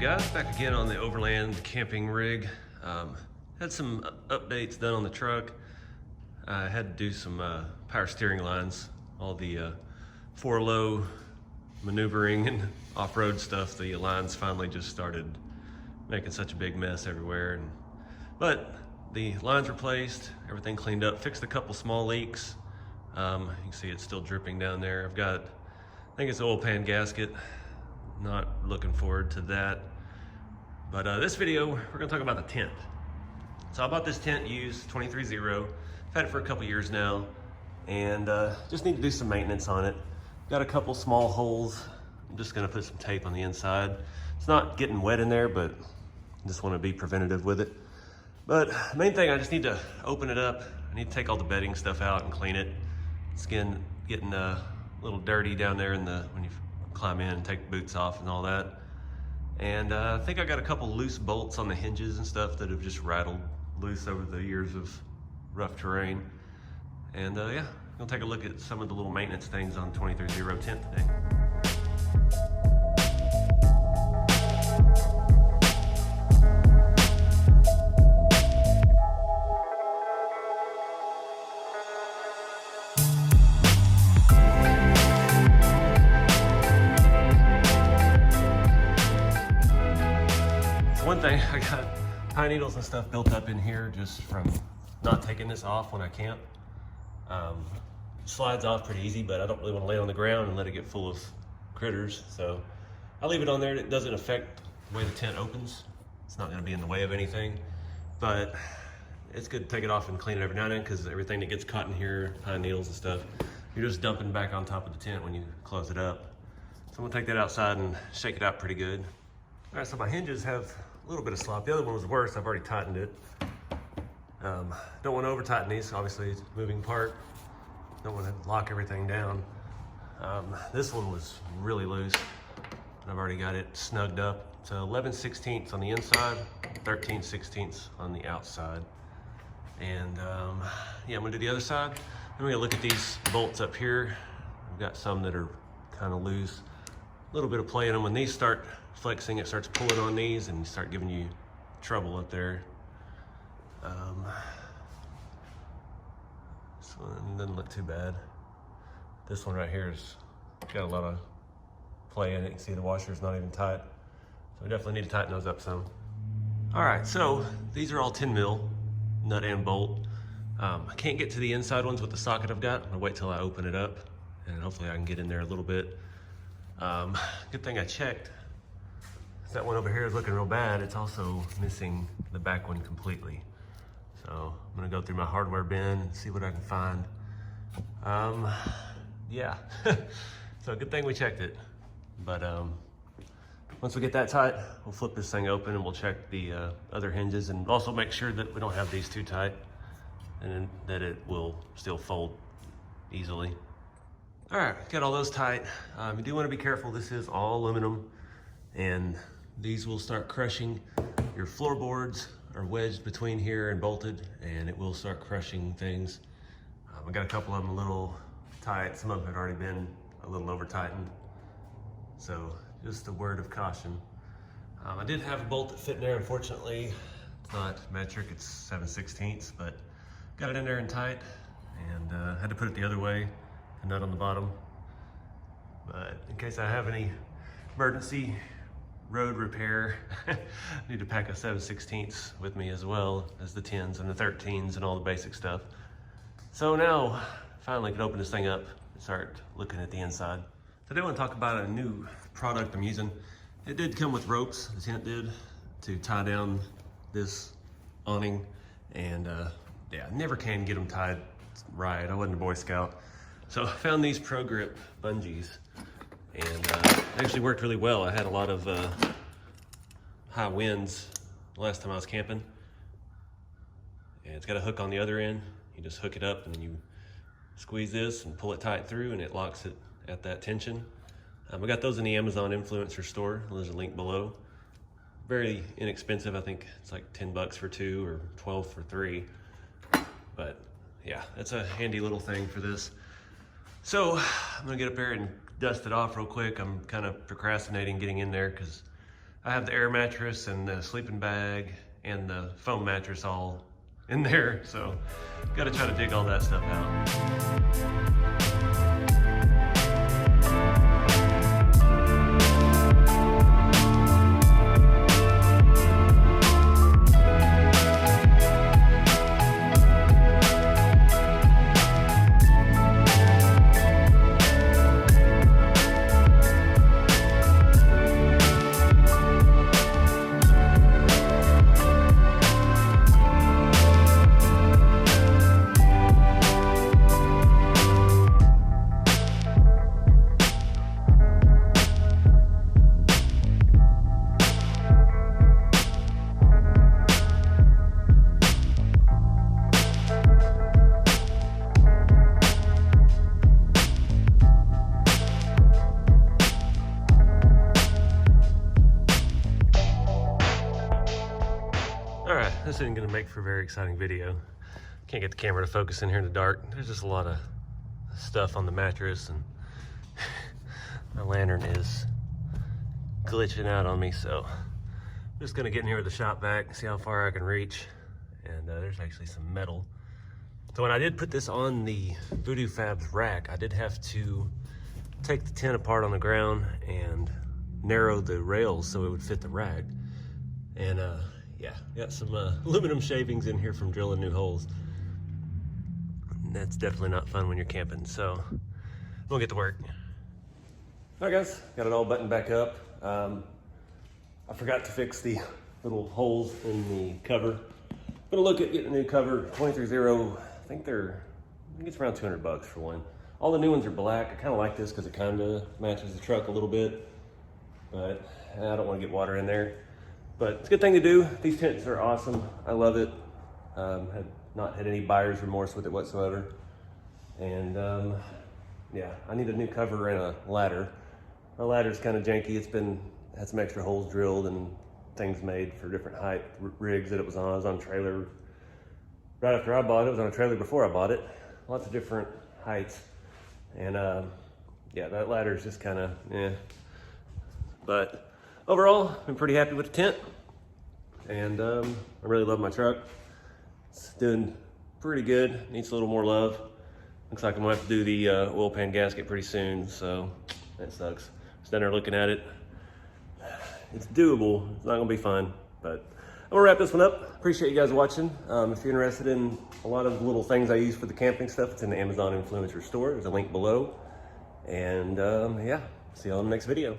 guys? Back again on the Overland camping rig. Had some updates done on the truck. I had to do some power steering lines. All the 4-low maneuvering and off-road stuff, the lines finally just started making such a big mess everywhere. But the lines replaced, everything cleaned up, fixed a couple small leaks. You can see it's still dripping down there. I think it's the oil pan gasket. Not looking forward to that. But this video, we're gonna talk about the tent. So I bought this tent used, 23-0. I've had it for a couple years now, and just need to do some maintenance on it. Got a couple small holes. I'm just gonna put some tape on the inside. It's not getting wet in there, but I just wanna be preventative with it. But main thing, I just need to open it up. I need to take all the bedding stuff out and clean it. It's getting a little dirty down there when you climb in and take the boots off and all that. And I think I got a couple loose bolts on the hinges and stuff that have just rattled loose over the years of rough terrain. And yeah, I'm gonna take a look at some of the little maintenance things on 23-0 tent today. One thing, I got pine needles and stuff built up in here just from not taking this off when I camp. Slides off pretty easy, but I don't really want to lay it on the ground and let it get full of critters. So I'll leave it on there. It doesn't affect the way the tent opens. It's not going to be in the way of anything, but it's good to take it off and clean it every now and then, because everything that gets caught in here, pine needles and stuff, you're just dumping back on top of the tent when you close it up. So I'm gonna take that outside and shake it out pretty good. All right, so my hinges have a little bit of slop. The other one was worse. I've already tightened it. Don't want to over tighten these. Obviously, it's a moving part. Don't want to lock everything down. This one was really loose. I've already got it snugged up. It's 11/16 on the inside, 13/16 on the outside. And yeah, I'm gonna do the other side. Then we're gonna look at these bolts up here. I've got some that are kind of loose. A little bit of play in them. When these start flexing, it starts pulling on these and start giving you trouble up there. This one doesn't look too bad. This one right here has got a lot of play in it. You can see the washer's not even tight. So we definitely need to tighten those up some. All right, so these are all 10 mil nut and bolt. I can't get to the inside ones with the socket I've got. I'm gonna wait till I open it up and hopefully I can get in there a little bit. Good thing I checked. That one over here is looking real bad. It's also missing the back one completely. So I'm gonna go through my hardware bin and see what I can find. Yeah, so good thing we checked it. But once we get that tight, we'll flip this thing open and we'll check the other hinges and also make sure that we don't have these too tight and then that it will still fold easily. All right, got all those tight. You do want to be careful. This is all aluminum, and these will start crushing. Your floorboards are wedged between here and bolted, and it will start crushing things. I got a couple of them a little tight. Some of them had already been a little over tightened. So just a word of caution. I did have a bolt that fit in there. Unfortunately, it's not metric, it's 7/16, but got it in there and tight, and had to put it the other way. A nut on the bottom. But in case I have any emergency road repair, I need to pack a 7/16 with me as well as the 10s and the 13s and all the basic stuff. So now, finally can open this thing up and start looking at the inside. Today I want to talk about a new product I'm using. It did come with ropes, the tent did, to tie down this awning. And yeah, I never can get them tied right. I wasn't a Boy Scout. So I found these Pro Grip bungees, and it actually worked really well. I had a lot of high winds last time I was camping, and it's got a hook on the other end. You just hook it up and you squeeze this and pull it tight through, and it locks it at that tension. I got those in the Amazon influencer store. There's a link below. Very inexpensive. I think it's like 10 bucks for 2 or 12 for 3. But yeah, that's a handy little thing for this. So I'm gonna get up there and dust it off real quick. I'm kind of procrastinating getting in there because I have the air mattress and the sleeping bag and the foam mattress all in there, so gotta try to dig all that stuff out. All right, this isn't gonna make for a very exciting video. Can't get the camera to focus in here in the dark. There's just a lot of stuff on the mattress and my lantern is glitching out on me, so I'm just gonna get in here with the shop vac, see how far I can reach. And there's actually some metal. So when I did put this on the Voodoo Fabs rack, I did have to take the tent apart on the ground and narrow the rails so it would fit the rack. And yeah, got some aluminum shavings in here from drilling new holes. And that's definitely not fun when you're camping, so we'll get to work. All right guys, got it all buttoned back up. I forgot to fix the little holes in the cover. I'm gonna look at getting a new cover, 23-0, I think it's around 200 bucks for one. All the new ones are black. I kinda like this because it kinda matches the truck a little bit, but I don't wanna get water in there. But it's a good thing to do. These tents are awesome. I love it. Have not had any buyer's remorse with it whatsoever. And yeah, I need a new cover and a ladder. My ladder's kind of janky. It's had some extra holes drilled and things made for different height rigs that it was on. I was on a trailer right after I bought it. It was on a trailer before I bought it. Lots of different heights. And yeah, that ladder's just kind of, yeah. But overall, I'm pretty happy with the tent, and I really love my truck. It's doing pretty good, needs a little more love. Looks like I'm gonna have to do the oil pan gasket pretty soon, so that sucks. Just down there looking at it. It's doable, it's not gonna be fun, but I'm gonna wrap this one up. Appreciate you guys watching. If you're interested in a lot of little things I use for the camping stuff, it's in the Amazon Influencer store. There's a link below. And yeah, see you all in the next video.